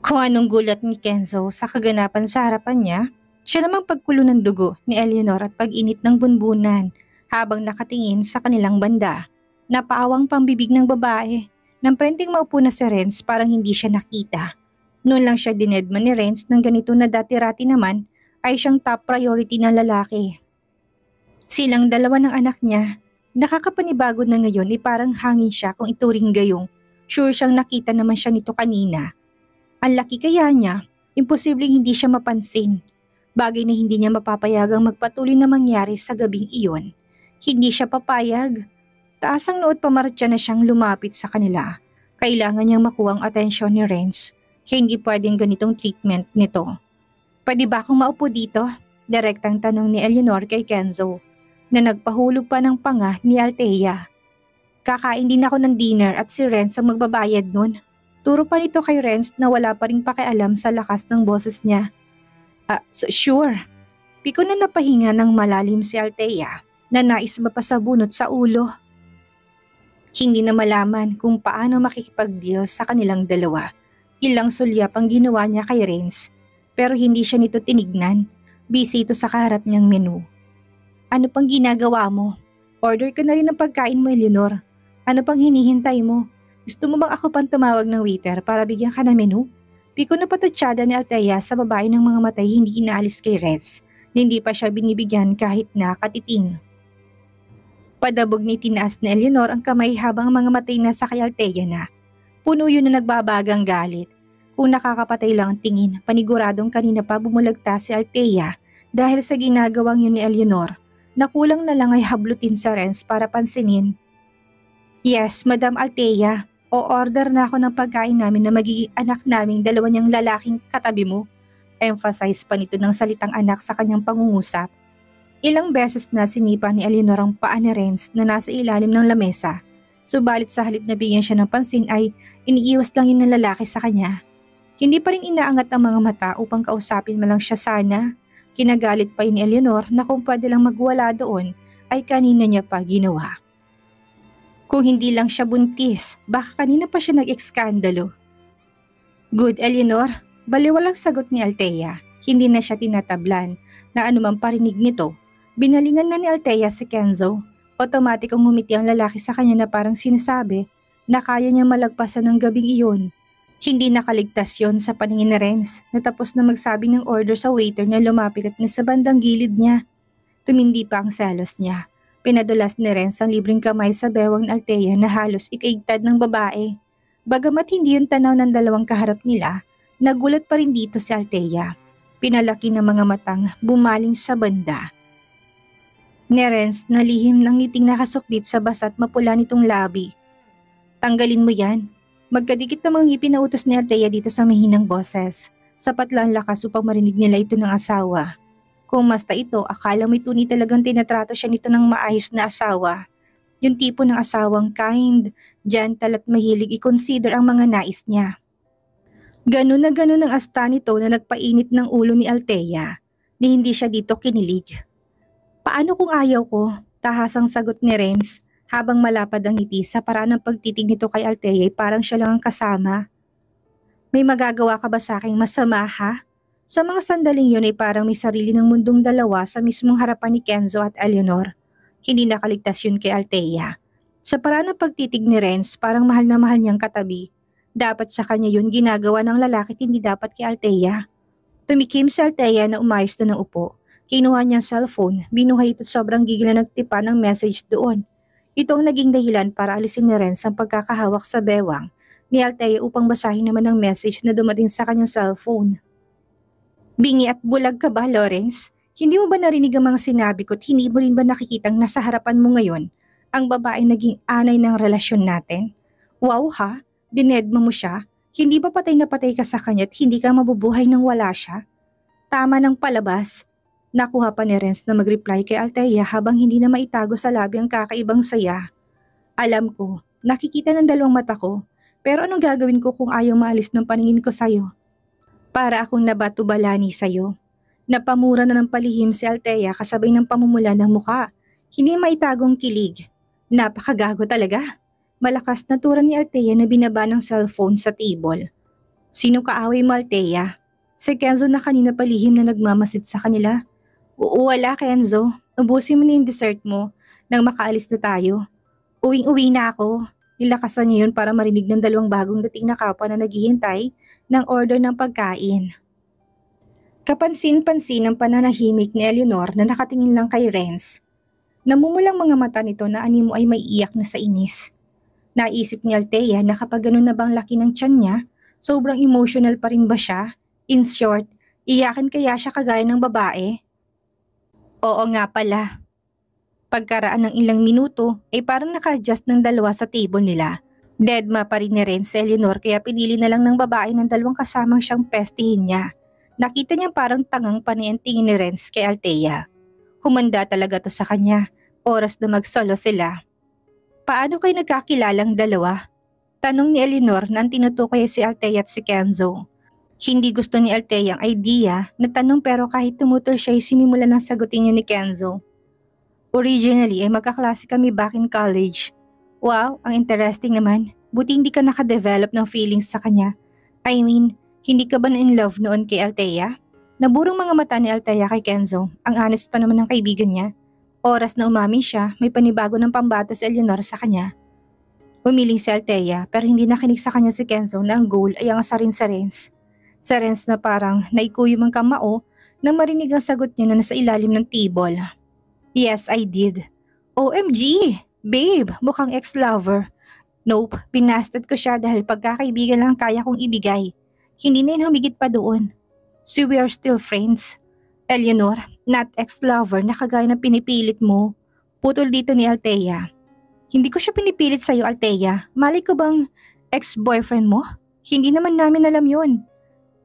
Kung anong gulat ni Kenzo sa kaganapan sa harapan niya, siya namang pagkulo ng dugo ni Eleanor at pag-init ng bunbunan habang nakatingin sa kanilang banda. Napaawang pambibig ng babae. Nang prenting maupo na si Renz parang hindi siya nakita. Noon lang siya dinedman ni Renz ng ganito na dati-rati naman ay siyang top priority na lalaki. Silang dalawa ng anak niya, nakakapanibago na ngayon parang hangin siya kung ituring gayong. Sure siyang nakita naman siya nito kanina. Ang laki kaya niya, imposibleng hindi siya mapansin. Bagay na hindi niya mapapayagang magpatuloy na mangyari sa gabing iyon. Hindi siya papayag. Taas ang nood pamartya na siyang lumapit sa kanila. Kailangan niyang makuha ang atensyon ni Renz. Hindi pwedeng ganitong treatment nito. Pwede ba akong maupo dito? Direktang tanong ni Eleanor kay Kenzo na nagpahulog pa ng panga ni Althea. Kakain din ako ng dinner at si Renz ang magbabayad nun. Turo pa nito kay Renz na wala pa ring pakialam sa lakas ng boses niya. Sure. Piko na napahinga ng malalim si Althea na nais mapasabunot sa ulo. Hindi na malaman kung paano makikipag-deal sa kanilang dalawa. Ilang sulyap ang ginawa niya kay Renz pero hindi siya nito tinignan. Busy ito sa kaharap niyang menu. Ano pang ginagawa mo? Order ka na rin ng pagkain mo, Eleanor. Ano pang hinihintay mo? Gusto mo bang ako pang tumawag ng waiter para bigyan ka ng menu? Piko na patutsada ni Althea sa babae ng mga matay hindi inaalis kay Renz na hindi pa siya binibigyan kahit na katiting. Padabog ni tinaas ni Eleanor ang kamay habang ang mga matay na sa kay Althea na. Puno yun na nagbabagang galit. Kung nakakapatay lang ang tingin, paniguradong kanina pa bumulagta si Althea dahil sa ginagawang yun ni Eleanor. Nakulang na lang ay hablutin sa Renz para pansinin. Yes, Madam Althea. O-order na ako ng pagkain namin na magiging anak naming dalawa niyang lalaking katabi mo. Emphasize pa nito ng salitang anak sa kanyang pangungusap. Ilang beses na sinipa ni Eleanor ang paa ni Renz na nasa ilalim ng lamesa. Subalit sa halip na bigyan siya ng pansin ay iniiwas lang yun ng lalaki sa kanya. Hindi pa rin inaangat ang mga mata upang kausapin man lang siya sana. Kinagalit pa ni Eleanor na kung pwede lang magwala doon ay kanina niya pa ginawa. Kung hindi lang siya buntis, baka kanina pa siya nag-ekskandalo. Good, Eleanor. Baliwalang sagot ni Althea. Hindi na siya tinatablan na anumang parinig nito. Binalingan na ni Althea si Kenzo. Automatic ang ngumiti ang lalaki sa kanya na parang sinasabi na kaya niya malagpasan ng gabing iyon. Hindi nakaligtas yon sa paningin ni Renz na tapos na magsabi ng order sa waiter na lumapit at nasa bandang gilid niya. Tumindi pa ang selos niya. Pinadulas ni Renz ang libreng kamay sa bewang ni Althea na halos ikaigtad ng babae. Bagamat hindi yung tanaw ng dalawang kaharap nila, nagulat pa rin dito si Althea. Pinalaki ng mga matang bumaling sa banda. Ni Renz na lihim ng ngiting nakasukbit sa basa't mapula nitong labi. Tanggalin mo yan. Magkadikit namang ngipin na utos ni Althea dito sa mahinang boses. Sapat lang lakas upang marinig nila ito ng asawa. Kung masta ito, akala mo'y tunay talagang tinatrato siya nito ng maayos na asawa. Yung tipo ng asawang kind, gentle at mahilig i-consider ang mga nais niya. Ganun ang asta nito na nagpainit ng ulo ni Althea, ni hindi siya dito kinilig. Paano kung ayaw ko? Tahasang sagot ni Renz habang malapad ang ngiti sa paraan ng pagtitig nito kay Althea ay parang siya lang ang kasama. May magagawa ka ba sa aking masama ha? Sa mga sandaling yun ay parang may sarili ng mundong dalawa sa mismong harapan ni Kenzo at Eleanor. Hindi nakaligtas yun kay Althea. Sa paraan ng pagtitig ni Renz parang mahal na mahal niyang katabi. Dapat sa kanya yun ginagawa ng lalaki at hindi dapat kay Althea. Tumikim si Althea na umayos na ng upo. Kinuha niyang cellphone, binuhay ito sobrang gigil na nagtipa ng message doon. Ito ang naging dahilan para alisin ni Renz ang pagkakahawak sa bewang ni Althea upang basahin naman ang message na dumating sa kanyang cellphone. Bingi at bulag ka ba, Lawrence? Hindi mo ba narinig ang mga sinabi ko at hindi mo rin ba nakikitang nasa harapan mo ngayon ang babaeng naging anay ng relasyon natin? Wow ha? Dinedma mo siya? Hindi ba patay na patay ka sa kanya at hindi ka mabubuhay nang wala siya? Tama ng palabas. Nakuha pa ni Renz na mag-reply kay Althea habang hindi na maitago sa labi ang kakaibang saya. Alam ko, nakikita ng dalawang mata ko, pero anong gagawin ko kung ayaw maalis ng paningin ko sa'yo? Para akong nabatubalani sa'yo. Napamura na ng palihim si Althea kasabay ng pamumula ng muka. Hindi maitagong kilig. Napakagago talaga. Malakas na tura ni Althea na binaba ng cellphone sa table. Sino kaaway mo, Althea? Si Kenzo na kanina palihim na nagmamasid sa kanila. Oo, wala Kenzo. Ubusin mo na yung dessert mo nang makaalis na tayo. Uwing-uwi na ako. Nilakasan niya yun para marinig ng dalawang bagong dating na kapwa na naghihintay ng order ng pagkain. Kapansin-pansin ang pananahimik ni Eleanor na nakatingin lang kay Renz. Namumulang mga mata nito na animo ay maiiyak na sa inis. Naisip ni Althea na kapag ganun na bang laki ng tiyan niya, sobrang emotional pa rin ba siya? In short, iyakin kaya siya kagaya ng babae? Oo nga pala. Pagkaraan ng ilang minuto ay parang naka-adjust ng dalawa sa table nila. Deadma pa rin ni Renz si Eleanor kaya pinili na lang ng babae ng dalawang kasamang siyang pestihin niya. Nakita niya parang tangang panay ang tingin ni Renz kay Althea. Humanda talaga to sa kanya. Oras na mag-solo sila. Paano kayo nagkakilalang dalawa? Tanong ni Eleanor na ang tinutukoy si Althea at si Kenzo. Hindi gusto ni Althea ang idea na tanong pero kahit tumutol siya ay sinimula ng sagutin niya ni Kenzo. Originally ay magkaklase kami back in college. Wow, ang interesting naman. Buti hindi ka nakadevelop ng feelings sa kanya. I mean, hindi ka ba na in love noon kay Althea? Naburong mga mata ni Althea kay Kenzo. Ang honest pa naman ng kaibigan niya. Oras na umamin siya, may panibago ng pambato si Eleanor sa kanya. Umiling si Althea pero hindi nakinig sa kanya si Kenzo na ang goal ay ang asarin sa Renz. Sa Renz na parang naikuyom ang kamao nang marinig ang sagot niya na nasa ilalim ng table. Yes, I did. OMG! Babe, mukhang ex-lover. Nope, binasted ko siya dahil pagkakaibigan lang kaya kong ibigay. Hindi na yun humigit pa doon. So we are still friends. Eleanor, not ex-lover na kagaya ng pinipilit mo. Putol dito ni Althea. Hindi ko siya pinipilit sa'yo, Althea. Malay ko bang ex-boyfriend mo? Hindi naman namin alam yun.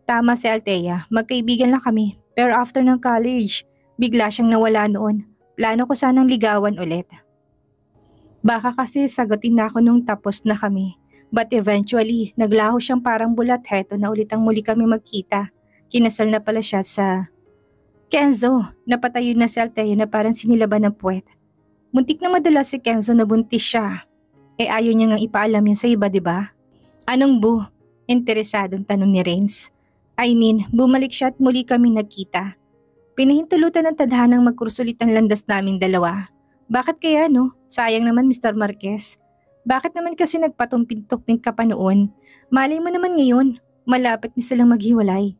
Tama si Althea, magkaibigan lang kami. Pero after ng college, bigla siyang nawala noon. Plano ko sanang ligawan ulit. Baka kasi sagutin na ako nung tapos na kami. But eventually, naglaho siyang parang bulat heto na ulit ang muli kami magkita. Kinasal na pala siya sa... Kenzo, napatayo na si Althea na parang sinilaban ng puwet. Muntik na madala si Kenzo na buntis siya. Ayaw niya ngang ipaalam yun sa iba, diba? Anong bu? Interesadong tanong ni Renz. I mean, bumalik siya at muli kami nagkita. Pinahintulutan ng tadhanang magkursulit ang landas naming dalawa. Bakit kaya no? Sayang naman Mr. Marquez. Bakit naman kasi nagpatumpin-tukpin ka pa noon? Malay mo naman ngayon, malapit na silang maghiwalay.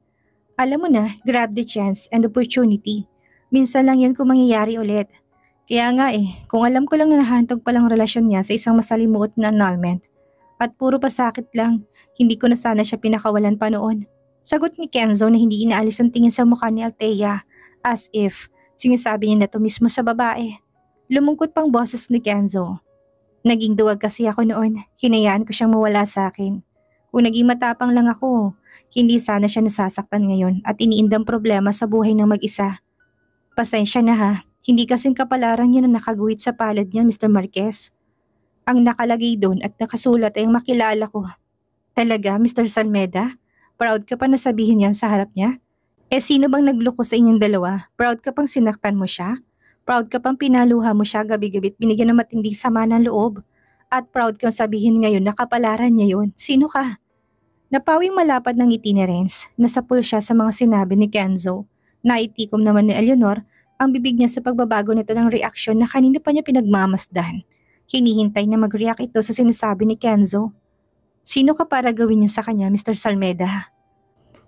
Alam mo na, grab the chance and opportunity. Minsan lang yan kung mangyayari ulit. Kaya nga kung alam ko lang na nahantog palang relasyon niya sa isang masalimuot na annulment. At puro pasakit lang, hindi ko na sana siya pinakawalan pa noon. Sagot ni Kenzo na hindi inaalis ang tingin sa mukha ni Althea. As if, sinasabi niya na to mismo sa babae. Lumungkot pang boses ni Kenzo. Naging duwag kasi ako noon, hinayaan ko siyang mawala sa akin. Kung naging matapang lang ako, hindi sana siya nasasaktan ngayon at iniindang problema sa buhay ng mag-isa. Pasensya na ha, hindi kasing kapalaran niya na nakaguhit sa palad niya Mr. Marquez. Ang nakalagay doon at nakasulat ay ang makilala ko. Talaga Mr. Salmeda? Proud ka pa na sabihin yan sa harap niya? Sino bang nagloko sa inyong dalawa? Proud ka pang sinaktan mo siya? Proud ka pang pinaluha mo siya gabi-gabi at binigyan ng matinding sama ng loob? At proud kang sabihin ngayon na kapalaran niya yun? Sino ka? Napawing malapad ng ngiti ni Renz, nasapul siya sa mga sinabi ni Kenzo. Naitikom naman ni Eleanor ang bibig niya sa pagbabago nito ng reaksyon na kanina pa niya pinagmamasdan. Hinihintay na mag-react ito sa sinasabi ni Kenzo. Sino ka para gawin niya sa kanya, Mr. Salmeda?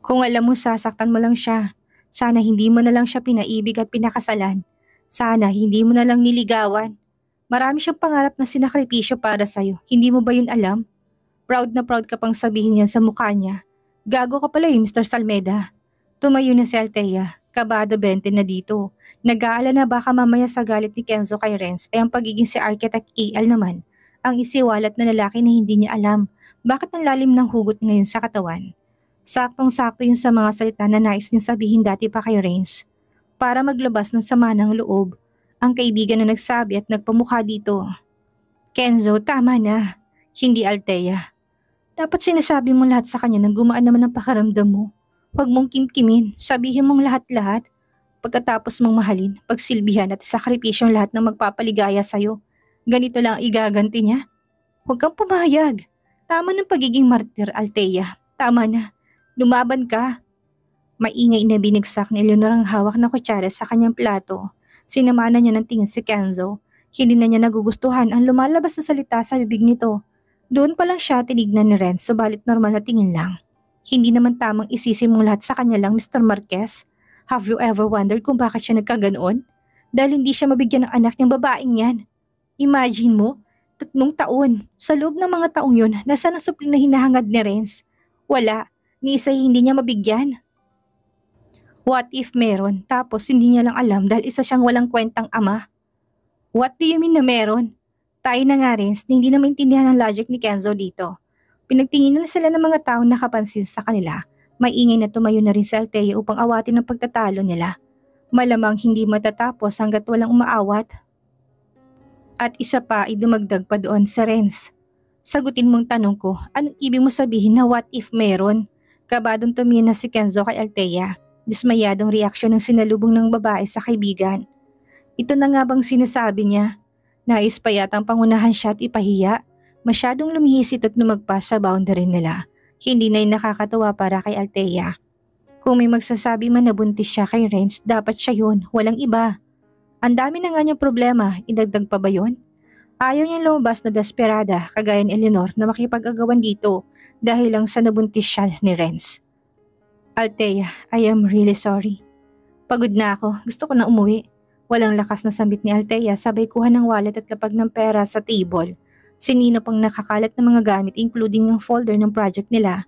Kung alam mo sasaktan mo lang siya, sana hindi mo na lang siya pinaibig at pinakasalan. Sana hindi mo na lang niligawan. Marami siyang pangarap na sinakripisyo para sa'yo, hindi mo ba yun alam? Proud na proud ka pang sabihin yan sa mukha niya. Gago ka pala Mr. Salmeda. Tumayo na si Althea, kabado 20 na dito. Nag-aala na baka mamaya sa galit ni Kenzo kay Renz ay ang pagiging si Architect AL naman, ang isiwalat na lalaki na hindi niya alam bakit ang lalim ng hugot ngayon sa katawan. Saktong-sakto yun sa mga salita na nais niya sabihin dati pa kay Renz. Para maglabas ng sama ng loob, ang kaibigan na nagsabi at nagpamukha dito. Kenzo, tama na. Hindi Althea. Dapat sinasabi mo lahat sa kanya nang gumaan naman ang pakaramdam mo. Huwag mong kimkimin, sabihin mong lahat-lahat. Pagkatapos mong mahalin, pagsilbihan at sakripisyong lahat ng magpapaligaya sa'yo. Ganito lang igaganti niya. Huwag kang pumayag. Tama ng pagiging martir, Althea. Tama na. Lumaban ka. Maingay na binigsak ni Eleanor ang hawak na kutsara sa kanyang plato. Sinamana niya ng tingin si Kenzo. Hindi na niya nagugustuhan ang lumalabas na salita sa bibig nito. Doon pa lang siya tinignan ni Renz, subalit normal na tingin lang. Hindi naman tamang isisi mong lahat sa kanya lang, Mr. Marquez. Have you ever wondered kung bakit siya nagkaganoon? Dahil hindi siya mabigyan ng anak niyang babaeng yan. Imagine mo, 3 taon. Sa loob ng mga taong yun, nasa ang supling na hinahangad ni Renz? Wala, ni isa hindi niya mabigyan. What if meron, tapos hindi niya lang alam dahil isa siyang walang kwentang ama? What do you mean na meron? Tayo na nga Renz, na hindi na maintindihan ang logic ni Kenzo dito. Pinagtinginan na sila ng mga taong nakapansin sa kanila. May ingay na tumayo na rin si Althea upang awatin ang pagtatalo nila. Malamang hindi matatapos hanggat walang umaawat. At isa pa ay dumagdag pa doon sa Renz. Sagutin mong tanong ko, anong ibig mo sabihin na what if meron? Kabadong tumingin na si Kenzo kay Althea. Dismayadong reaksyon ng sinalubong ng babae sa kaibigan. Ito na nga bang sinasabi niya? Nais pa yatang pangunahan siya at ipahiya. Masyadong lumihisit at lumagpas sa boundary nila. Hindi na yung nakakatawa para kay Althea. Kung may magsasabi man na buntis siya kay Renz, dapat siya yun, walang iba. Ang dami na nga niyang problema, idagdag pa ba yun? Ayaw niyang lumabas na desperada kagaya ni Eleanor na makipag-agawan dito dahil lang sa nabuntis siya ni Renz. Althea, I am really sorry. Pagod na ako, gusto ko na umuwi. Walang lakas na sambit ni Althea sabay kuha ng wallet at lapag ng pera sa table. Sinino pang nakakalat ng mga gamit including ang folder ng project nila.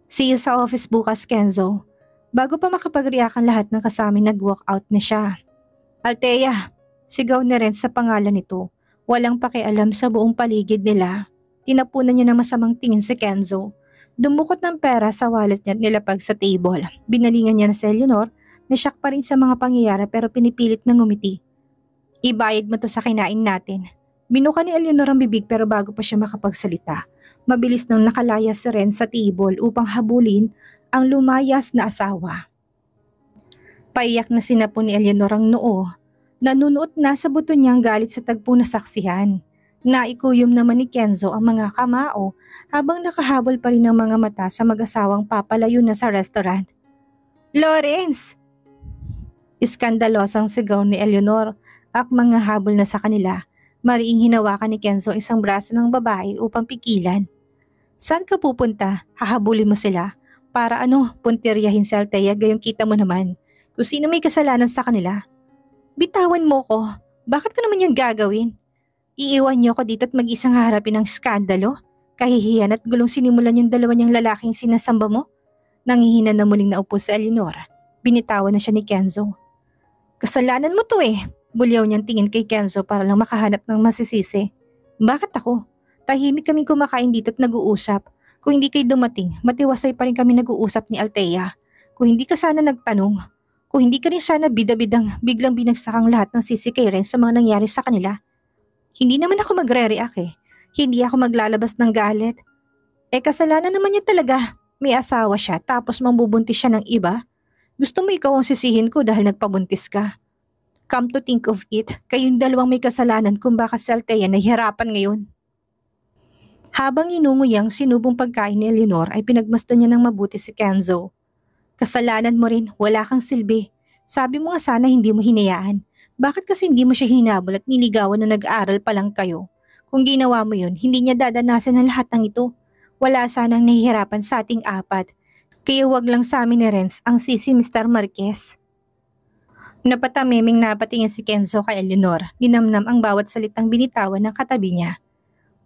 See you sa office bukas, Kenzo. Bago pa makapag-react ang lahat ng kasama nag-walk out na siya. Althea, sigaw na rin sa pangalan nito. Walang pakialam sa buong paligid nila. Tinapunan niya ng masamang tingin si Kenzo. Dumukot ng pera sa wallet niya at nilapag sa table. Binalingan niya na si Eleanor na shock pa rin sa mga pangyayari pero pinipilit na ngumiti. Ibayad mo to sa kinain natin. Binuka ni Eleanor ang bibig pero bago pa siya makapagsalita, mabilis nang nakalaya si Renz sa table upang habulin ang lumayas na asawa. Paiyak na sinapon ni Eleanor ang noo. Nanunuot na sa buto niyang galit sa tagpo na saksihan. Naikuyom naman ni Kenzo ang mga kamao habang nakahabol pa rin ang mga mata sa mag-asawang papalayo na sa restaurant. Lawrence! Iskandalosang sigaw ni Eleanor at mga habol na sa kanila. Mariing hinawakan ni Kenzo isang braso ng babae upang pigilan. Saan ka pupunta? Hahabulin mo sila? Para puntiryahin si Althea gayong kita mo naman kung sino may kasalanan sa kanila. Bitawan mo ko. Bakit ko naman yan gagawin? Iiwan niyo ko dito at mag-isang haharapin ng skandalo? Kahihiyan at gulong sinimulan yung dalawa niyang lalaking sinasamba mo? Nangihina na muling naupo sa Eleanor. Binitawan na siya ni Kenzo. Kasalanan mo to eh. Bulyaw niyang tingin kay Kenzo para lang makahanap ng masisisi. Bakit ako? Tahimik kaming kumakain dito at nag-uusap. Kung hindi kayo dumating, matiwasay pa rin kami nag-uusap ni Althea. Kung hindi ka sana nagtanong. Kung hindi ka rin sana bida-bidang biglang binagsakang lahat ng sisi kay Renz sa mga nangyari sa kanila. Hindi naman ako magre-react eh. Hindi ako maglalabas ng galit. Kasalanan naman niya talaga. May asawa siya tapos mambubuntis siya ng iba. Gusto mo ikaw ang sisihin ko dahil nagpabuntis ka. Come to think of it, kayong dalawang may kasalanan kung baka si Althea nahihirapan ngayon. Habang inunguyang sinubong pagkain ni Eleanor ay pinagmasdan niya ng mabuti si Kenzo. Kasalanan mo rin, wala kang silbi. Sabi mo nga sana hindi mo hinayaan. Bakit kasi hindi mo siya hinabol at niligawan na nag-aaral pa lang kayo? Kung ginawa mo yun, hindi niya dadanasan ang lahat ng ito. Wala sanang nahihirapan sa ating apat. Kaya wag lang sa amin ni Renz ang sisi Mr. Marquez. Napatamiming napatingin si Kenzo kay Eleanor. Ginamnam ang bawat salitang binitawan ng katabi niya.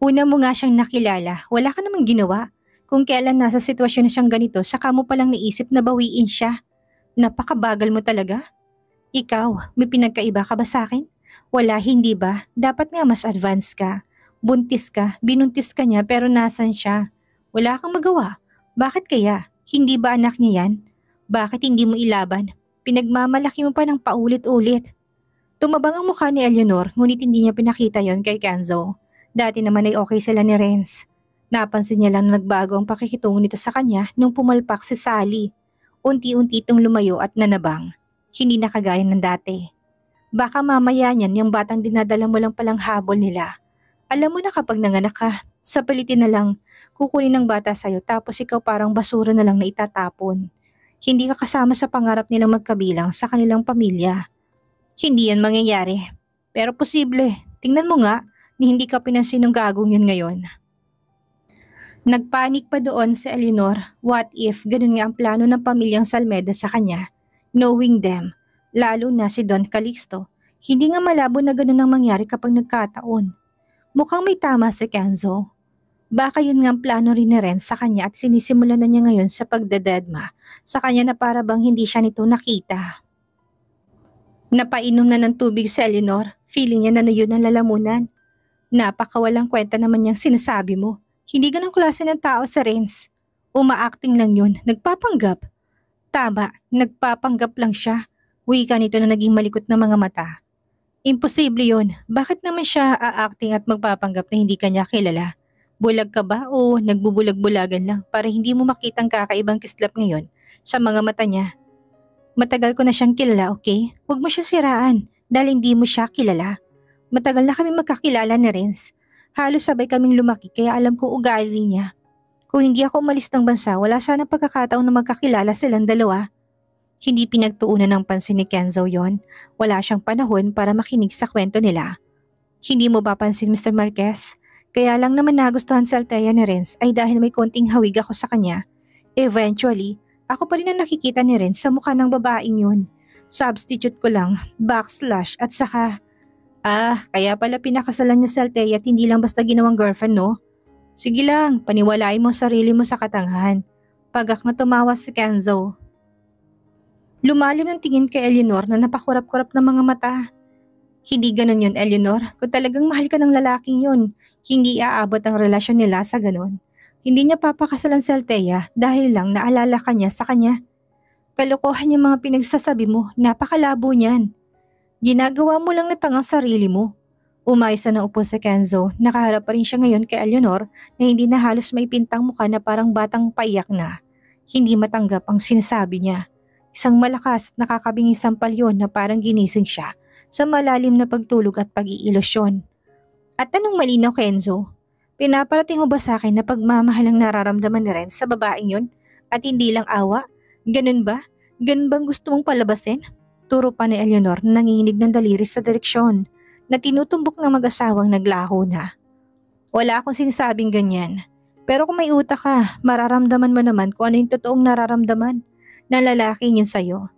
Una mo nga siyang nakilala, wala ka namang ginawa. Kung kailan nasa sitwasyon na siyang ganito, saka mo palang naisip na bawiin siya. Napakabagal mo talaga. Ikaw, may pinagkaiba ka ba sa akin? Wala, hindi ba? Dapat nga mas advance ka. Buntis ka, binuntis ka niya pero nasan siya? Wala kang magawa. Bakit kaya? Hindi ba anak niya yan? Bakit hindi mo ilaban? Pinagmamalaki mo pa ng paulit-ulit. Tumabang ang mukha ni Eleanor ngunit hindi niya pinakita yon kay Kenzo. Dati naman ay okay sila ni Renz. Napansin niya lang na nagbago ang pakikitungo nito sa kanya nung pumalpak si Sally. Unti-unti itong lumayo at nanabang. Hindi na kagaya ng dati. Baka mamaya niyan yung batang dinadala mo lang palang habol nila. Alam mo na kapag nanganak ka, sapilitin na lang kukunin ng bata sa'yo tapos ikaw parang basura na lang na itatapon. Hindi ka kasama sa pangarap nilang magkabilang sa kanilang pamilya. Hindi yan mangyayari. Pero posible. Tingnan mo nga ni hindi ka pinansin ng gagong yun ngayon. Nagpanik pa doon si Eleanor. What if ganun nga ang plano ng pamilyang Salmeda sa kanya? Knowing them, lalo na si Don Calixto, hindi nga malabo na ganun ang mangyari kapag nagkataon. Mukhang may tama si Kenzo. Baka yun nga ang plano rin ni Ren sa kanya at sinisimulan na niya ngayon sa pagdededma sa kanya na para bang hindi siya nito nakita. Napainom na ng tubig si Eleanor, feeling niya na yun ang lalamunan. Napakawalang kwenta naman niyang sinasabi mo. Hindi ganang klase ng tao sa Renz. Uma-acting lang yun, nagpapanggap. Tama, nagpapanggap lang siya. Wika nito na naging malikot na mga mata. Imposible yun, bakit naman siya a-acting at magpapanggap na hindi kanya kilala? Bulag ka ba o nagbubulag-bulagan lang para hindi mo makitang kakaibang kislap ngayon sa mga mata niya? Matagal ko na siyang kilala, okay? Huwag mo siya siraan dahil hindi mo siya kilala. Matagal na kami magkakilala na Renz. Halos sabay kaming lumaki kaya alam ko ugali niya. Kung hindi ako umalis ng bansa, wala sanang pagkakataon na magkakilala silang dalawa. Hindi pinagtuunan ng pansin ni Kenzo yon. Wala siyang panahon para makinig sa kwento nila. Hindi mo ba pansin, Mr. Marquez? Kaya lang naman nagustuhan si Althea ni Renz ay dahil may konting hawig ako sa kanya. Eventually, ako pa rin ang nakikita ni Renz sa mukha ng babaeng yun. Substitute ko lang, backslash at saka... kaya pala pinakasalan niya si Althea at hindi lang basta ginawang girlfriend, no? Sige lang, paniwalain mo sarili mo sa katangahan. Pagak na tumawa si Kenzo. Lumalim ng tingin kay Eleanor na napakurap-kurap ng mga mata. Hindi ganun yun, Eleanor. Kung talagang mahal ka ng lalaking yun, hindi aabot ang relasyon nila sa ganun. Hindi niya papakasalan si Althea dahil lang naalala ka niya sa kanya. Kalokohan yung mga pinagsasabi mo, napakalabo niyan. Ginagawa mo lang na tangang sarili mo. Umayos na upo si Kenzo, nakaharap pa rin siya ngayon kay Eleanor na hindi na halos may pintang mukha na parang batang paiyak na. Hindi matanggap ang sinasabi niya. Isang malakas at nakakabingis sampal yun na parang ginising siya sa malalim na pagtulog at pag-iilusyon. At anong malinaw, Kenzo? Pinaparating mo ba sa akin na pagmamahal ang nararamdaman ni Ren sa babaeng yun at hindi lang awa? Ganun ba? Ganun bang gusto mong palabasin? Turo pa ni Eleanor na nanginginig ng daliri sa direksyon na tinutumbok ng mag-asawang naglaho na. Wala akong sinasabing ganyan. Pero kung may utak ka, mararamdaman mo naman kung ano yung totoong nararamdaman ng lalaki niyan sa'yo.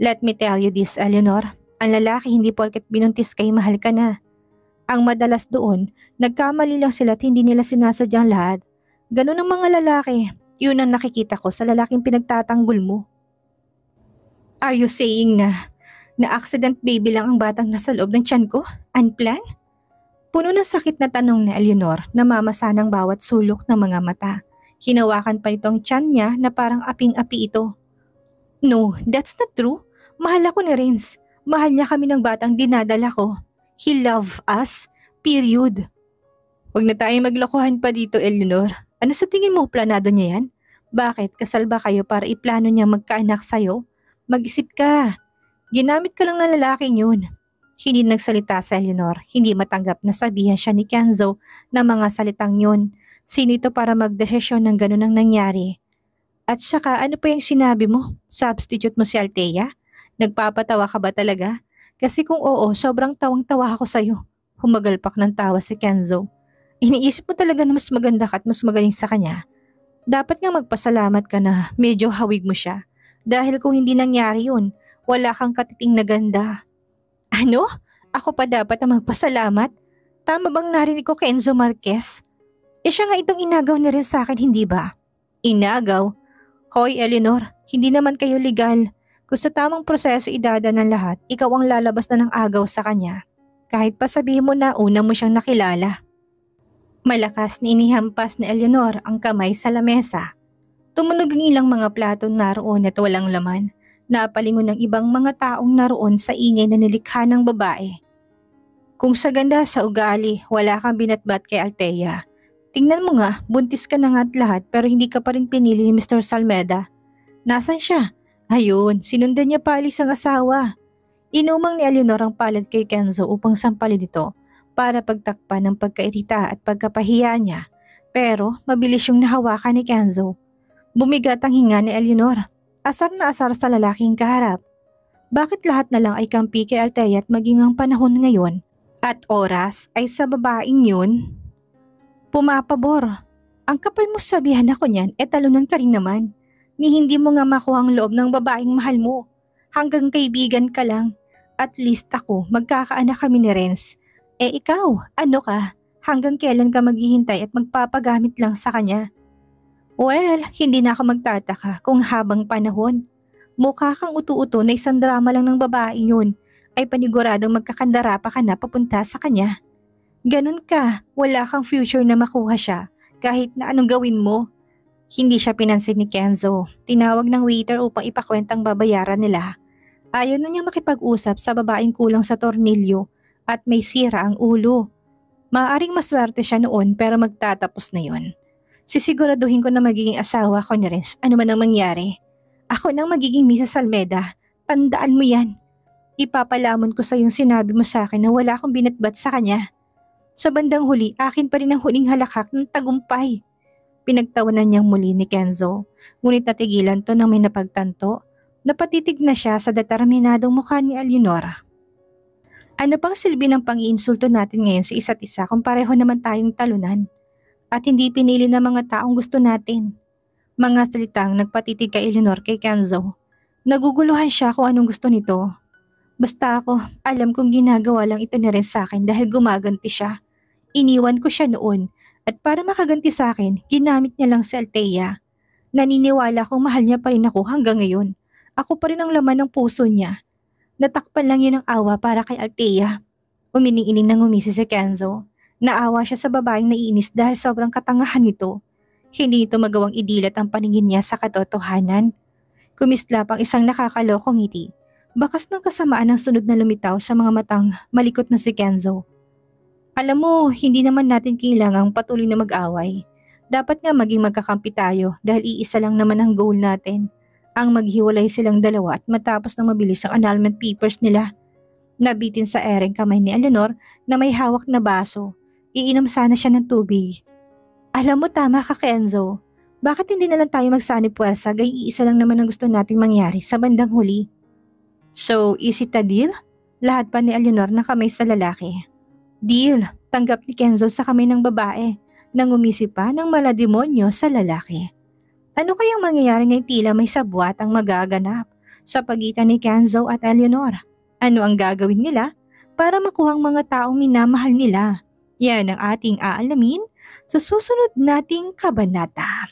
Let me tell you this, Eleanor. Ang lalaki hindi porket binuntis kay mahal ka na. Ang madalas doon, nagkamali lang sila at hindi nila sinasadyang lahat. Ganun ang mga lalaki. Yun ang nakikita ko sa lalaking pinagtatanggol mo. Are you saying na accident baby lang ang batang nasa loob ng tiyan ko? Unplanned? Puno ng sakit na tanong ni Eleanor na mamasa ng bawat sulok ng mga mata. Hinawakan pa itong tiyan niya na parang aping-api ito. No, that's not true. Mahal ako ni Renz. Mahal niya kami ng batang dinadala ko. He love us. Period. Huwag na tayong maglokohan pa dito, Eleanor. Ano sa tingin mo planado niya yan? Bakit? Kasal ba kayo para iplano niya magkaanak sa'yo? Mag-isip ka. Ginamit ka lang ng lalaking yun. Hindi nagsalita sa Eleanor. Hindi matanggap na sabihan siya ni Kenzo na mga salitang yun. Sino ito para magdesisyon ng ganun ang nangyari? At saka ano pa yung sinabi mo? Substitute mo si Althea? Nagpapatawa ka ba talaga? Kasi kung oo, sobrang tawang-tawa ako sa'yo. Humagalpak ng tawa si Kenzo. Iniisip mo talaga na mas maganda ka at mas magaling sa kanya. Dapat nga magpasalamat ka na medyo hawig mo siya. Dahil kung hindi nangyari yun, wala kang katiting na ganda. Ano? Ako pa dapat ang magpasalamat? Tama bang narinig ko kay Enzo Marquez? Siya nga itong inagaw na rin sa akin, hindi ba? Inagaw? Hoy Eleanor, hindi naman kayo legal. Kung sa tamang proseso idada ng lahat, ikaw ang lalabas na ng agaw sa kanya. Kahit pa sabihin mo na una mo siyang nakilala. Malakas na inihampas ni Eleanor ang kamay sa lamesa. Tumunog ang ilang mga plato naroon at walang laman. Napalingon ng ibang mga taong naroon sa ingay na nilikha ng babae. Kung sa ganda sa ugali, wala kang binatbat kay Althea. Tingnan mo nga, buntis ka na nga at lahat pero hindi ka pa rin pinili ni Mr. Salmeda. Nasaan siya? Ayun, sinundan niya paalis ang asawa. Inumang ni Eleanor ang palad kay Kenzo upang sampalin ito para pagtakpan ng pagkairita at pagkapahiya niya. Pero mabilis yung nahawakan ni Kenzo. Bumigat ang hinga ni Eleanor. Asar na asar sa lalaking kaharap. Bakit lahat na lang ay kampi kay Althea at maging ang panahon ngayon at oras ay sa babaeng yun? Pumapabor. Ang kapal mo sabihan ako niyan, talunan ka rin naman. Ni hindi mo nga makuha ang loob ng babaeng mahal mo. Hanggang kaibigan ka lang. At least ako, magkakaanak kami ni Renz. Ikaw, ano ka? Hanggang kailan ka maghihintay at magpapagamit lang sa kanya? Well, hindi na ako magtataka kung habang panahon. Mukha kang utu-uto na isang drama lang ng babae yun, ay paniguradong magkakandara pa ka na papunta sa kanya. Ganun ka, wala kang future na makuha siya, kahit na anong gawin mo. Hindi siya pinansin ni Kenzo. Tinawag ng waiter upang ipakwentang babayaran nila. Ayaw na niya makipag-usap sa babaeng kulang sa tornilyo at may sira ang ulo. Maaaring maswerte siya noon pero magtatapos na yun. Sisiguraduhin ko na magiging asawa ko ni Renz ano man ang mangyari. Ako nang magiging Mrs. Almeda, tandaan mo yan. Ipapalamon ko sa yung sinabi mo sa akin na wala akong binatbat sa kanya. Sa bandang huli, akin pa rin ang huling halakhak ng tagumpay. Pinagtawanan niyang muli ni Kenzo, ngunit natigilan to nang may napagtanto. Napatitig na siya sa determinadong mukha ni Eleanor. Ano pang silbi ng pang-iinsulto natin ngayon sa isa't isa kung pareho naman tayong talunan? At hindi pinili ng mga taong gusto natin. Mga salitang nagpatitig kay Eleanor kay Kenzo. Naguguluhan siya kung anong gusto nito. Basta ako, alam kong ginagawa lang ito ni Renz sa akin dahil gumaganti siya. Iniwan ko siya noon at para makaganti sa akin, ginamit niya lang si Althea. Naniniwala kong mahal niya pa rin ako hanggang ngayon. Ako pa rin ang laman ng puso niya. Natakpan lang yun ng awa para kay Althea. Umiling-iling nang umisi si Kenzo. Naawa siya sa babaeng naiinis dahil sobrang katangahan nito. Hindi ito magawang idilat ang paningin niya sa katotohanan. Kumislap ang isang nakakalokong ngiti. Bakas ng kasamaan ang sunod na lumitaw sa mga matang malikot na si Kenzo. Alam mo, hindi naman natin kailangang patuloy na mag-away. Dapat nga maging magkakampi tayo dahil iisa lang naman ang goal natin. Ang maghiwalay silang dalawa at matapos ng mabilis ang annulment papers nila. Nabitin sa ereng kamay ni Eleanor na may hawak na baso. Iinom sana siya ng tubig. Alam mo tama ka Kenzo. Bakit hindi na lang tayo magsanib puwersa gayong iisa lang naman ang gusto nating mangyari sa bandang huli? So, is it a deal? Lahat pa ni Eleanor na kamay sa lalaki. Deal, tanggap ni Kenzo sa kamay ng babae. Nangumisi pa ng malademonyo sa lalaki. Ano kayang mangyayari ngayong tila may sabwat ang magaganap sa pagitan ni Kenzo at Eleanor? Ano ang gagawin nila para makuha ang mga taong minamahal nila? Yan ang ating aalamin sa susunod nating kabanata.